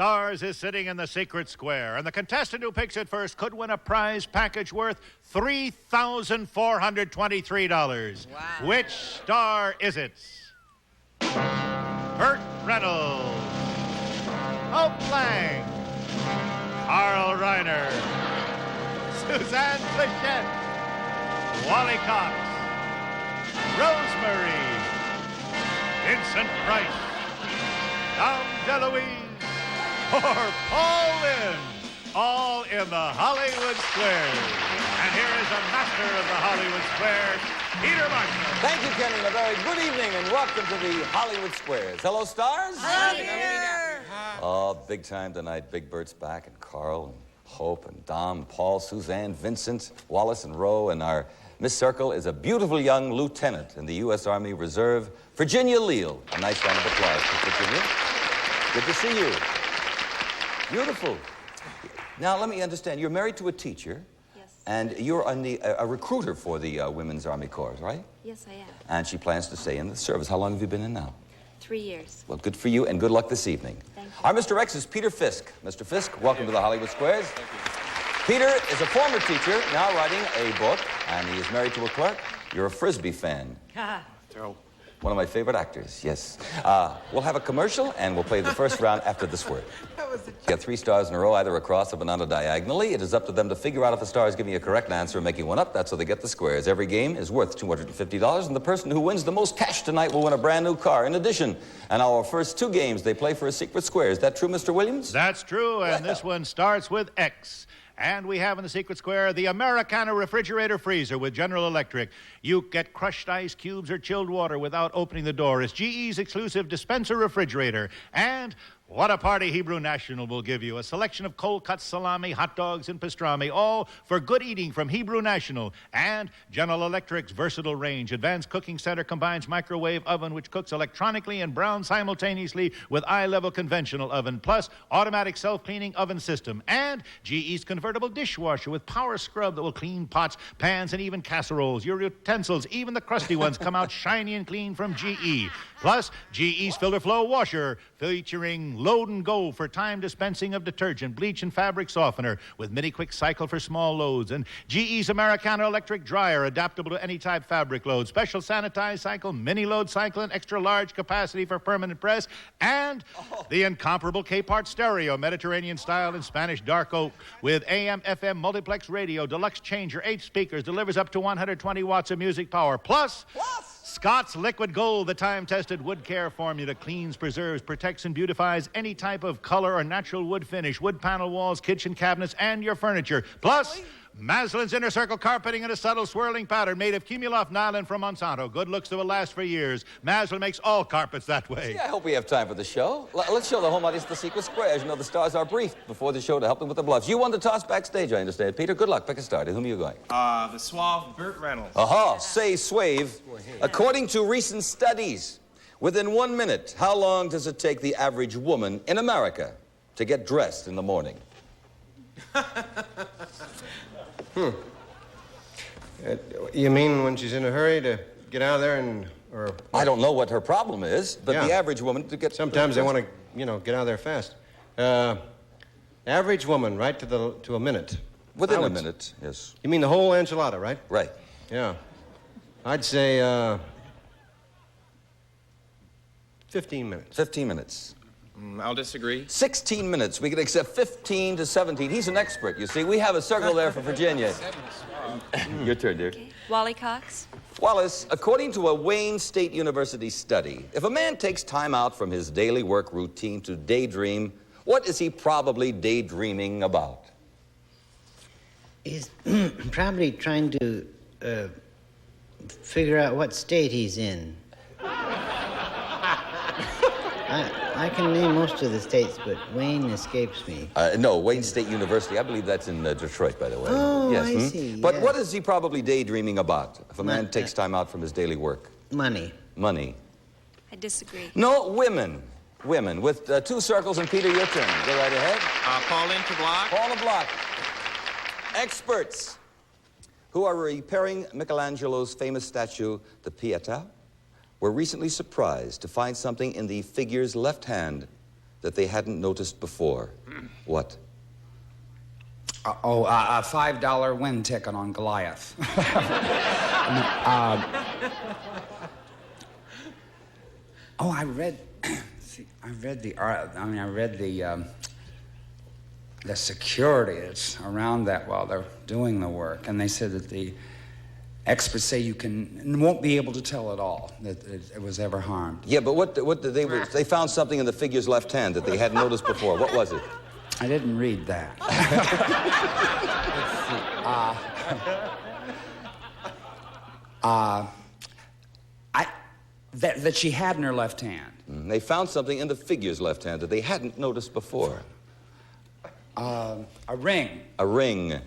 Stars is sitting in the secret square, and the contestant who picks it first could win a prize package worth $3,423. Wow. Which star is it? Burt Reynolds, Lange, Carl Reiner, Suzanne Pleshette, Wally Cox, Rosemary, Vincent Price, DeLuise, or Paul Lynde, all in the Hollywood Squares. And here is a master of the Hollywood Squares, Peter Marshall. Thank you, Kenny. A very good evening and welcome to the Hollywood Squares. Hello, stars. Hi, Peter. Oh, big time tonight. Big Burt's back, and Carl, and Hope, and Dom, Paul, Suzanne, Vincent, Wallace, and Roe, and our Miss Circle is a beautiful young lieutenant in the U.S. Army Reserve, Virginia Leal. A nice round of applause for Virginia. Good to see you. Beautiful. Now, let me understand. You're married to a teacher. Yes. And you're a recruiter for the Women's Army Corps, right? Yes, I am. And she plans to stay in the service. How long have you been in now? 3 years. Well, good for you, and good luck this evening. Thank you. Our Mr. X is Peter Fisk. Mr. Fisk, welcome to the Hollywood Squares. Thank you. Peter is a former teacher, now writing a book, and he is married to a clerk. You're a Frisbee fan. One of my favorite actors, yes. We'll have a commercial, and we'll play the first round after this word. You got 3 stars in a row, either across or banana diagonally. It is up to them to figure out if a star is giving you a correct answer and making one up. That's how they get the squares. Every game is worth $250, and the person who wins the most cash tonight will win a brand new car. In addition, in our first 2 games, they play for a secret square. Is that true, Mr. Williams? That's true, and this one starts with X. And we have in the secret square the Americana refrigerator freezer with General Electric. You get crushed ice cubes or chilled water without opening the door. It's GE's exclusive dispenser refrigerator. And what a party Hebrew National will give you. A selection of cold-cut salami, hot dogs, and pastrami, all for good eating from Hebrew National. And General Electric's versatile range. Advanced Cooking Center combines microwave oven, which cooks electronically and browns simultaneously with eye-level conventional oven, plus automatic self-cleaning oven system. And GE's convertible dishwasher with power scrub that will clean pots, pans, and even casseroles. Your utensils, even the crusty ones, come out shiny and clean from GE. Plus, GE's Filter Flow washer, featuring load and go for time dispensing of detergent, bleach, and fabric softener with mini-quick cycle for small loads. And GE's Americana electric dryer, adaptable to any type fabric load. Special sanitized cycle, mini load cycle, and extra large capacity for permanent press. And the incomparable K-Part stereo, Mediterranean style and Spanish dark oak with AM/FM multiplex radio, deluxe changer, 8 speakers, delivers up to 120 watts of music power. Plus Scott's Liquid Gold, the time-tested wood care formula, cleans, preserves, protects, and beautifies any type of color or natural wood finish, wood panel walls, kitchen cabinets, and your furniture. Plus, Maslin's Inner Circle carpeting in a subtle swirling pattern made of Cumuloff nylon from Monsanto. Good looks that will last for years. Maslin makes all carpets that way. Yeah, I hope we have time for the show. Let's show the home audience the secret square. As you know, the stars are briefed before the show to help them with the bluffs. You won the toss backstage, I understand. Peter, good luck. Pick a star. To whom are you going? The suave Burt Reynolds. Aha, say swave. According to recent studies, within 1 minute, how long does it take the average woman in America to get dressed in the morning? You mean when she's in a hurry to get out of there and, or... I don't know what her problem is, but the average woman to get... Sometimes they want to, you know, get out of there fast. Average woman, right to a minute. Within a minute, yes. You mean the whole enchilada, right? Right. Yeah. I'd say, 15 minutes. 15 minutes. I'll disagree. 16 minutes. We can accept 15 to 17. He's an expert, you see. We have a circle there for Virginia. Your turn, dear. Okay. Wally Cox. Wallace, according to a Wayne State University study, if a man takes time out from his daily work routine to daydream, what is he probably daydreaming about? He's probably trying to figure out what state he's in. I can name most of the states, but Wayne escapes me. No, Wayne State University. I believe that's in Detroit, by the way. Oh, yes. I see. But yes. what is he probably daydreaming about if a man takes time out from his daily work? Money. Money. I disagree. No, women. Women. With 2 circles, and Peter, your turn. Go right ahead. Paul Lynde to block. Paul to block. Experts who are repairing Michelangelo's famous statue, the Pietà, were recently surprised to find something in the figure's left hand that they hadn't noticed before. What? A $5 win ticket on Goliath. I read. I read the security that's around that while they're doing the work, and they said that the experts say you won't be able to tell at all that it was ever harmed. Yeah, but what did they found something in the figure's left hand that they hadn't noticed before. What was it? I didn't read that. That she had in her left hand. They found something in the figure's left hand that they hadn't noticed before. A ring. A ring.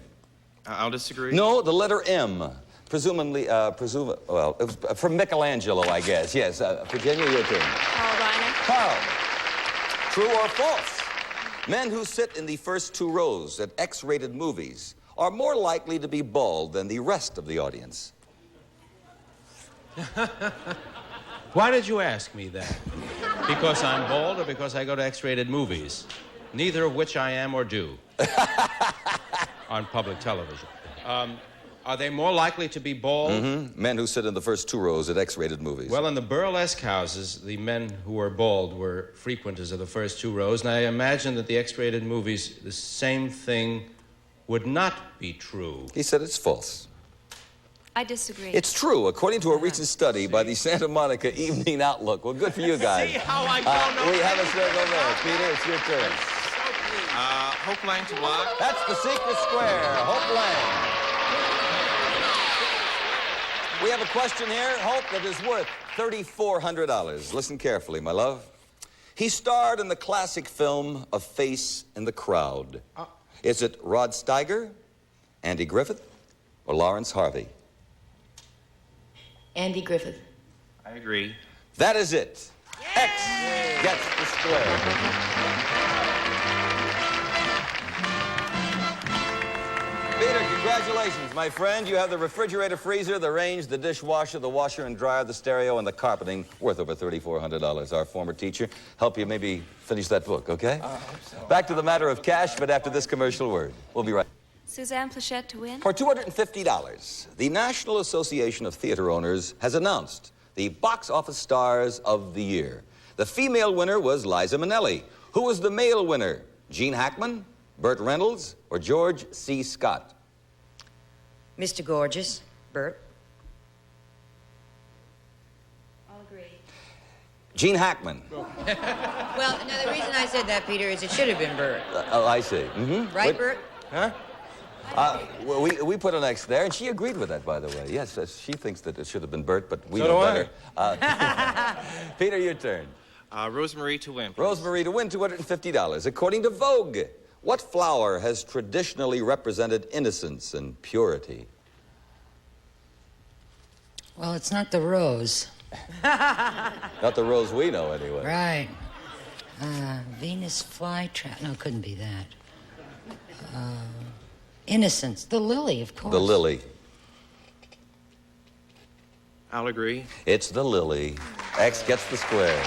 I'll disagree. No, the letter M. Presumably, well, it was from Michelangelo, I guess. Yes, Virginia, your turn. Reiner. Carl, true or false? Men who sit in the first 2 rows at X-rated movies are more likely to be bald than the rest of the audience. Why did you ask me that? Because I'm bald or because I go to X-rated movies? Neither of which I am or do on public television. Are they more likely to be bald? Mm-hmm. Men who sit in the first 2 rows at X-rated movies. Well, in the burlesque houses, the men who were bald were frequenters of the first 2 rows, and I imagine that the X-rated movies, the same thing would not be true. He said it's false. I disagree. It's true, according to a recent study by the Santa Monica Evening Outlook. Well, good for you guys. See how I don't know? We have a circle there. Peter, it's your turn. Hope Lange to block. That's the secret square. Hope Lange. We have a question here, Hope, that is worth $3,400. Listen carefully, my love. He starred in the classic film A Face in the Crowd. Is it Rod Steiger, Andy Griffith, or Lawrence Harvey? Andy Griffith. I agree. That is it. X gets the square. Peter, congratulations, my friend. You have the refrigerator, freezer, the range, the dishwasher, the washer and dryer, the stereo, and the carpeting worth over $3,400. Our former teacher help you maybe finish that book, okay? I hope so. Back to the matter of cash, but after this commercial word. We'll be right back. Suzanne Pleshette to win. For $250, the National Association of Theater Owners has announced the box office stars of the year. The female winner was Liza Minnelli. Who was the male winner? Gene Hackman, Burt Reynolds, or George C. Scott? Mr. Gorgeous, Burt. I'll agree. Gene Hackman. Well, now the reason I said that, Peter, is it should have been Burt. Oh, I see. Mm-hmm. Right, Wait, Burt? Huh? Well, we put an X there, and she agreed with that, by the way. Yes, she thinks that it should have been Burt, but we know better. Peter, your turn. Rosemary to win, please. Rosemary to win $250. According to Vogue, what flower has traditionally represented innocence and purity? Well, it's not the rose. Not the rose we know, anyway. Right. Venus flytrap. No, it couldn't be that. Innocence. The lily, of course. The lily. I'll agree. It's the lily. X gets the square.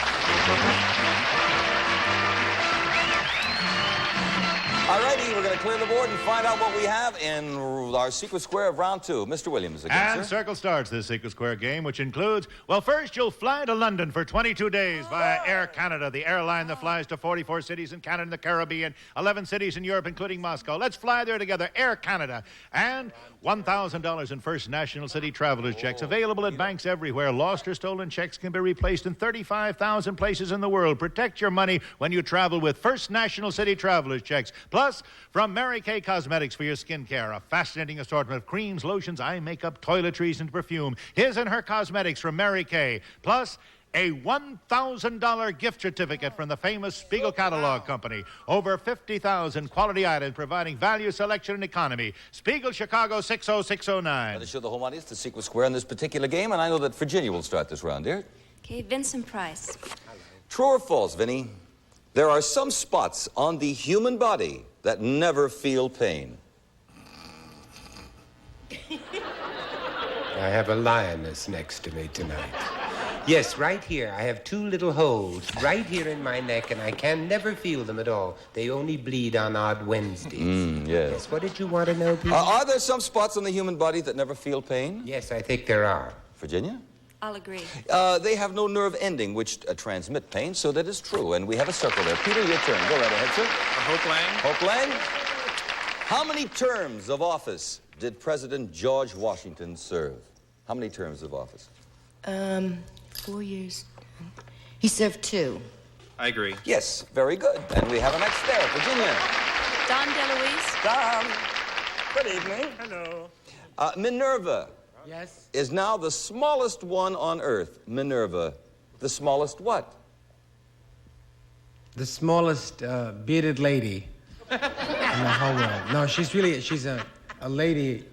All righty, we're going to clear the board and find out what we have in our secret square of round 2. Mr. Williams again, And sir. Circle starts this secret square game, which includes, well, first you'll fly to London for 22 days via Air Canada, the airline that flies to 44 cities in Canada and the Caribbean, 11 cities in Europe, including Moscow. Let's fly there together, Air Canada. And $1,000 in First National City traveler's checks available at banks everywhere. Lost or stolen checks can be replaced in 35,000 places in the world. Protect your money when you travel with First National City traveler's checks. Plus, from Mary Kay Cosmetics for your skincare, a fascinating assortment of creams, lotions, eye makeup, toiletries, and perfume. His and her cosmetics from Mary Kay. Plus, a $1,000 gift certificate from the famous Spiegel Catalog Company. Over 50,000 quality items providing value, selection, and economy. Spiegel, Chicago, 60609. Let us show the home audience the secret square in this particular game, and I know that Virginia will start this round, dear. Okay, Vincent Price. True or false, Vinny? There are some spots on the human body that never feel pain. I have a lioness next to me tonight. Yes, right here. I have 2 little holes right here in my neck, and I can never feel them at all. They only bleed on odd Wednesdays. Yes. What did you want to know, Peter? Are there some spots on the human body that never feel pain? Yes, I think there are. Virginia? I'll agree. They have no nerve ending which transmit pain, so that is true. And we have a circle there. Peter, your turn. Go right ahead, sir. Hope Lange. Hope Lange. How many terms of office did President George Washington serve? How many terms of office? 4 years. He served 2. I agree. Yes, very good. And we have an X there. Virginia. Don DeLuise. Tom. Good evening. Hello. Minerva. Yes? Is now the smallest one on Earth. Minerva. The smallest what? The smallest bearded lady in the whole world. No, she's a lady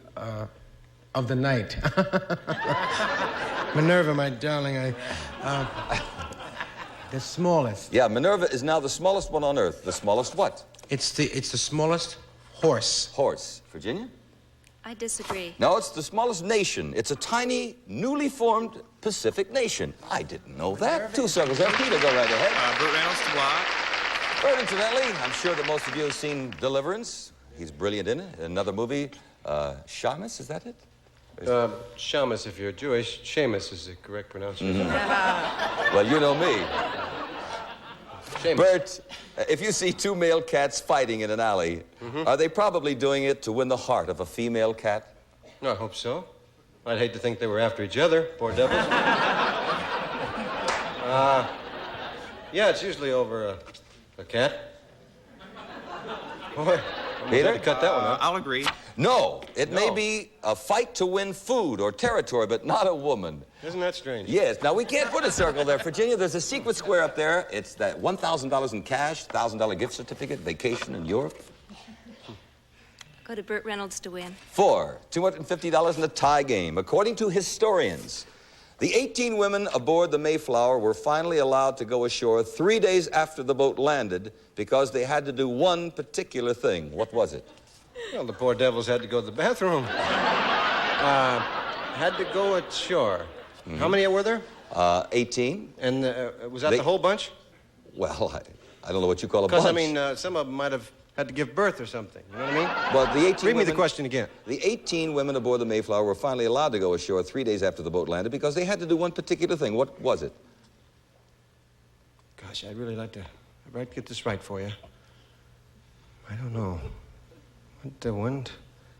of the night. Minerva, my darling, the smallest. Yeah, Minerva is now the smallest one on Earth. The smallest what? It's the smallest horse. Horse. Virginia? I disagree. No, it's the smallest nation. It's a tiny, newly formed Pacific nation. I didn't know that. 2 circles there. Peter, go right ahead. Burt Reynolds to block. Burt, incidentally, I'm sure that most of you have seen Deliverance. He's brilliant in it. Another movie, Shamus, is that it? Shamus, if you're Jewish. Seamus is the correct pronunciation. Well, you know me. Seamus. Burt, if you see 2 male cats fighting in an alley, are they probably doing it to win the heart of a female cat? No, I hope so. I'd hate to think they were after each other, poor devils. Yeah, it's usually over a cat. Boy, Peter? had to cut that one out. I'll agree. No, it may be a fight to win food or territory, but not a woman. Isn't that strange? Yes. Now, we can't put a circle there, Virginia. There's a secret square up there. It's that $1,000 in cash, $1,000 gift certificate, vacation in Europe. Go to Burt Reynolds to win. 4, $250 in the tie game. According to historians, the 18 women aboard the Mayflower were finally allowed to go ashore 3 days after the boat landed because they had to do one particular thing. What was it? Well, the poor devils had to go to the bathroom. Had to go ashore. How many were there? 18. And was that the whole bunch? Well, I don't know what you call a bunch. Because, I mean, some of them might have had to give birth or something. You know what I mean? Well, the 18 Read me women, the question again. The 18 women aboard the Mayflower were finally allowed to go ashore 3 days after the boat landed because they had to do one particular thing. What was it? Gosh, I'd really like to get this right for you. I don't know. What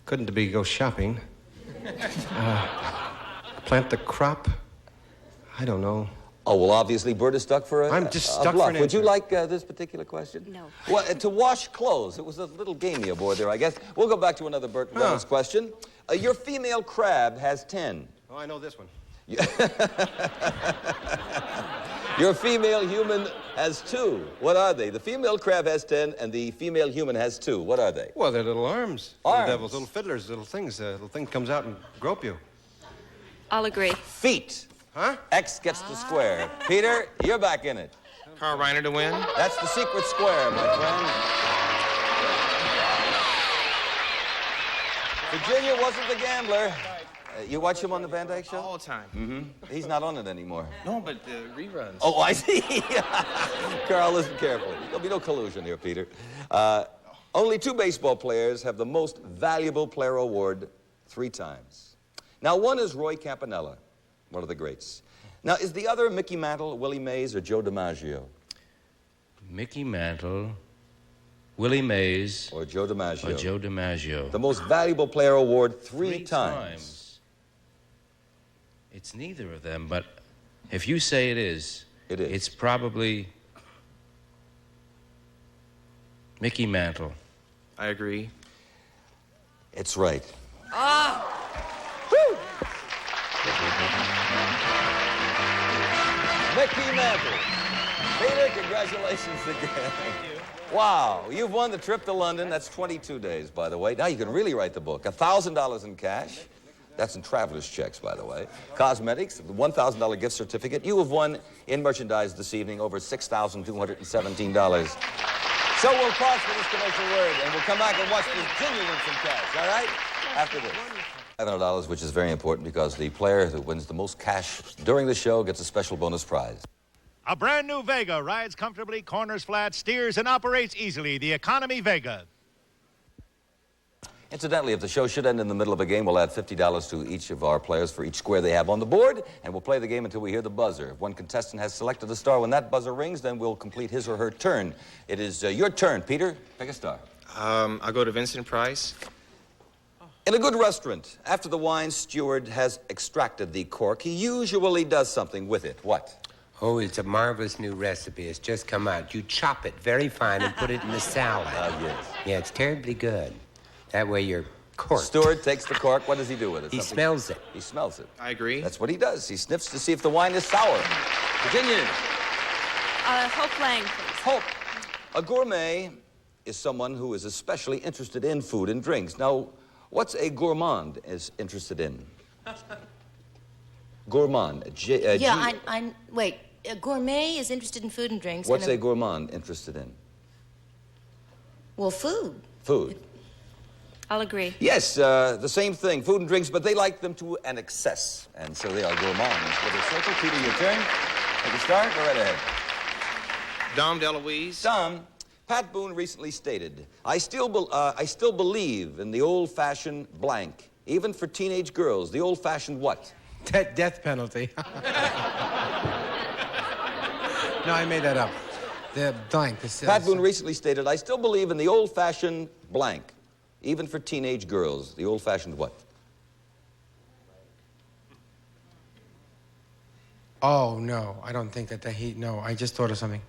couldn't be go shopping? Plant the crop? I don't know. Oh, well, obviously, Burt is stuck for a I'm just a stuck bluff. for an Would you answer. like this particular question? No. Well, to wash clothes. It was a little gamey aboard there, I guess. We'll go back to another Burt Reynolds question. Your female crab has 10. Oh, I know this one. Your female human has 2. What are they? The female crab has 10, and the female human has 2. What are they? Well, they're little arms. Arms? Little devils, little fiddlers, little things. Little thing comes out and grope you. I'll agree. Feet. Huh? X gets the square. Peter, you're back in it. Carl Reiner to win. That's the secret square, my friend. Virginia wasn't the gambler. You watch him on the Van Dyke Show? All the time. He's not on it anymore. No, but reruns. Oh, I see. Carl, listen carefully. There'll be no collusion here, Peter. Only 2 baseball players have the most valuable player award 3 times. Now, one is Roy Campanella, one of the greats. Now, is the other Mickey Mantle, Willie Mays, or Joe DiMaggio? Mickey Mantle, Willie Mays, Or Joe DiMaggio? or Joe DiMaggio. The most valuable player award 3 times. It's neither of them, but if you say it is, it's probably Mickey Mantle. I agree. It's right. Mickey Mantle. Peter, congratulations again. Thank you. Wow, you've won the trip to London. That's 22 days, by the way. Now you can really write the book. $1,000 in cash. That's in traveler's checks, by the way. Cosmetics, $1,000 gift certificate. You have won in merchandise this evening over $6,217. So we'll pause for this commercial word, and we'll come back and watch this genuine some cash, all right? After this. $500, which is very important because the player who wins the most cash during the show gets a special bonus prize. A brand new Vega rides comfortably, corners flat, steers, and operates easily. The Economy Vega. Incidentally, if the show should end in the middle of a game, we'll add $50 to each of our players for each square they have on the board, and we'll play the game until we hear the buzzer. If one contestant has selected a star, when that buzzer rings, then we'll complete his or her turn. It is your turn, Peter. Pick a star. I'll go to Vincent Price. In a good restaurant, after the wine steward has extracted the cork, he usually does something with it. What? Oh, it's a marvelous new recipe. It's just come out. You chop it very fine and put it in the salad. Yes. Yeah, it's terribly good. That way you're corked. Steward takes the cork. What does he do with it? He smells it. He smells it. I agree. That's what he does. He sniffs to see if the wine is sour. Virginia. Hope Lange, please. Hope. A gourmet is someone who is especially interested in food and drinks. Now, what's a gourmand is interested in? Gourmand. Wait, a gourmet is interested in food and drinks. What's a gourmand interested in? Well, food. Food. I'll agree. Yes, the same thing, food and drinks, but they like them to an excess. And so they are gourmands. With a circle, Peter, your turn. Take a start, go right ahead. Dom DeLuise. Dom, Pat Boone recently stated, I still believe in the old-fashioned blank, even for teenage girls. The old-fashioned what? Death penalty. No, I made that up. The blank. Pat Boone recently stated, I still believe in the old-fashioned blank, even for teenage girls. The old-fashioned what? Oh, no. I don't think that no, I just thought of something.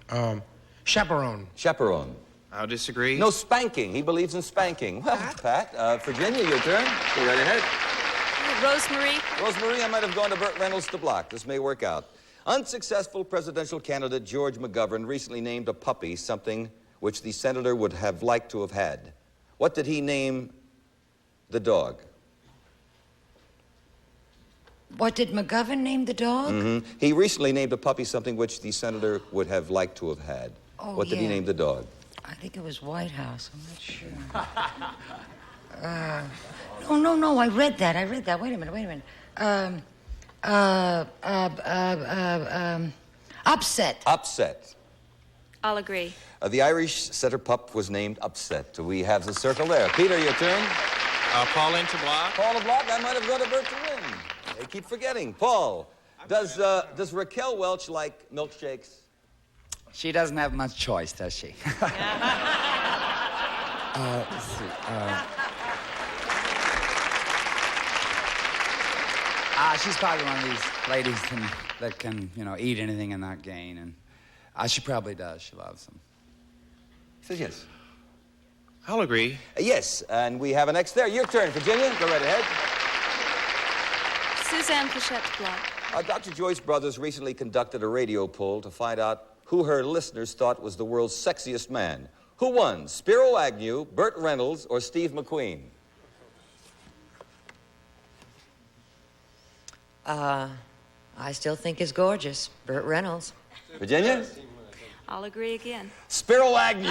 Chaperone. Chaperone. I'll disagree. No, spanking. He believes in spanking. Well, Pat, Virginia, your turn. Go right ahead. Rosemary. Rosemary, I might have gone to Burt Reynolds to block. This may work out. Unsuccessful presidential candidate George McGovern recently named a puppy something which the senator would have liked to have had. What did he name the dog? What did McGovern name the dog? Mm-hmm. He recently named a puppy something which the senator would have liked to have had. Oh, what did he name the dog? I think it was White House. I'm not sure. No. I read that. Wait a minute. Upset. Upset. I'll agree. The Irish setter pup was named Upset. We have the circle there. Peter, your turn. Paul in to block. Paul to block. I might have gone to Burt to win. They keep forgetting. Paul, does Raquel Welch like milkshakes? She doesn't have much choice, does she? Let's see. She's probably one of these ladies that can, eat anything and not gain. And she probably does. She loves them. He says yes. I'll agree. Yes, and we have an X there. Your turn, Virginia. Go right ahead. Suzanne Pleshette block. Dr. Joyce Brothers recently conducted a radio poll to find out who her listeners thought was the world's sexiest man. Who won, Spiro Agnew, Burt Reynolds, or Steve McQueen? I still think is gorgeous. Burt Reynolds. Virginia? I'll agree again. Spiro Agnew.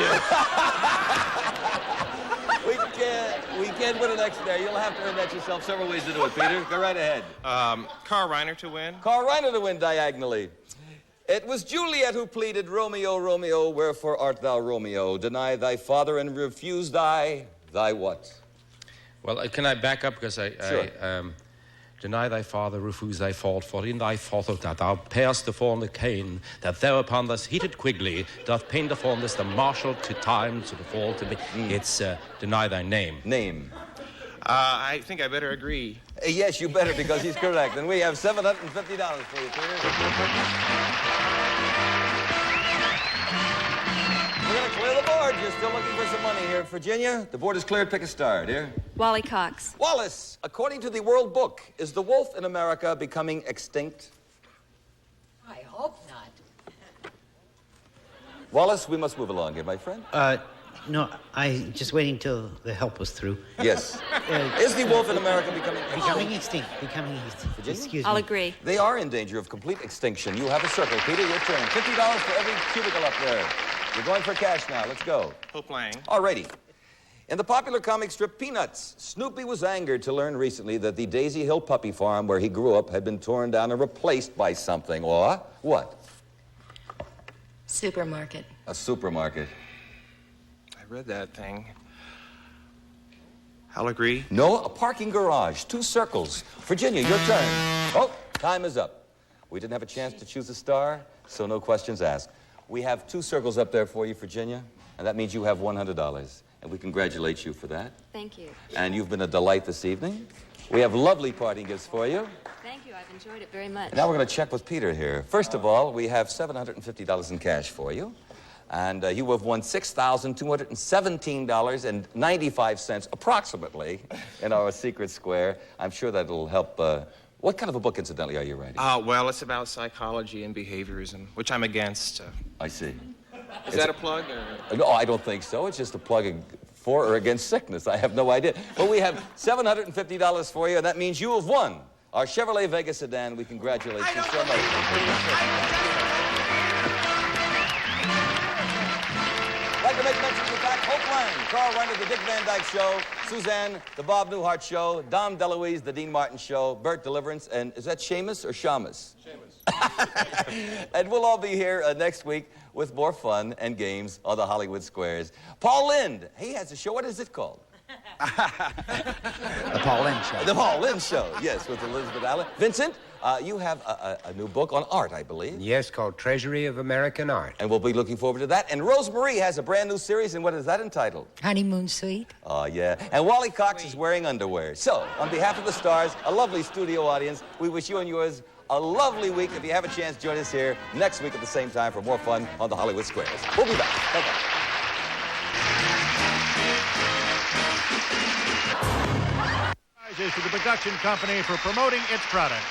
we can't put an X there. You'll have to earn that yourself. Several ways to do it, Peter. Go right ahead. Carl Reiner to win. Carl Reiner to win diagonally. It was Juliet who pleaded, Romeo, Romeo, wherefore art thou Romeo? Deny thy father and refuse thy what? Well, can I back up? Because Sure. Deny thy father, refuse thy fault, for in thy fault that thou payest upon the cane, that thou upon this heated quigley doth paint upon this the marshal to time to the fall to be. It's deny thy name. Name. I think I better agree. Yes, you better, because he's correct. And we have $750 for you, Peter. We're going to clear the board. You're still looking for some money here. Virginia, the board is cleared. Pick a star, dear. Wally Cox. Wallace, according to the World Book, is the wolf in America becoming extinct? I hope not. Wallace, we must move along here, my friend. No, I just waiting till the help was through. Yes. Is the wolf in America becoming extinct? Becoming extinct. Virginia? Excuse me. I'll agree. They are in danger of complete extinction. You have a circle. Peter, your turn. $50 for every cubicle up there. You're going for cash now. Let's go. Hope Lange. All righty. In the popular comic strip Peanuts, Snoopy was angered to learn recently that the Daisy Hill puppy farm where he grew up had been torn down and replaced by something. Or what? Supermarket. A supermarket. I read that thing. I'll agree. No, a parking garage. 2 circles. Virginia, your turn. Oh, time is up. We didn't have a chance to choose a star, so no questions asked. We have 2 circles up there for you, Virginia, and that means you have $100. And we congratulate you for that. Thank you. And you've been a delight this evening. We have lovely parting gifts for you. Thank you. I've enjoyed it very much. Now we're going to check with Peter here. First of all, we have $750 in cash for you. And you have won $6,217.95 approximately in our secret square. I'm sure that'll help. What kind of a book, incidentally, are you writing? Well, it's about psychology and behaviorism, which I'm against. I see. Is that a plug? Or? No, I don't think so. It's just a plug for or against sickness. I have no idea. But we have $750 for you, and that means you have won our Chevrolet Vega sedan. We congratulate you so much. I'd like to make mention of the fact, Hope Lange, Carl Reiner, The Dick Van Dyke Show, Suzanne, The Bob Newhart Show, Dom DeLuise, The Dean Martin Show, Burt, Deliverance, and is that Seamus or Shamus? Seamus. And we'll all be here next week with more fun and games on the Hollywood Squares. Paul Lynde, he has a show. What is it called? The Paul Lynde Show. The Paul Lynde Show, yes, with Elizabeth Allen. Vincent, you have a new book on art, I believe. Yes, called Treasury of American Art. And we'll be looking forward to that. And Rosemarie has a brand new series, and what is that entitled? Honeymoon Suite. Oh, yeah. And Wally Cox is wearing underwear. So, on behalf of the stars, a lovely studio audience, we wish you and yours a lovely week. If you have a chance, join us here next week at the same time for more fun on the Hollywood Squares. We'll be back. Bye-bye. To the production company for promoting its product.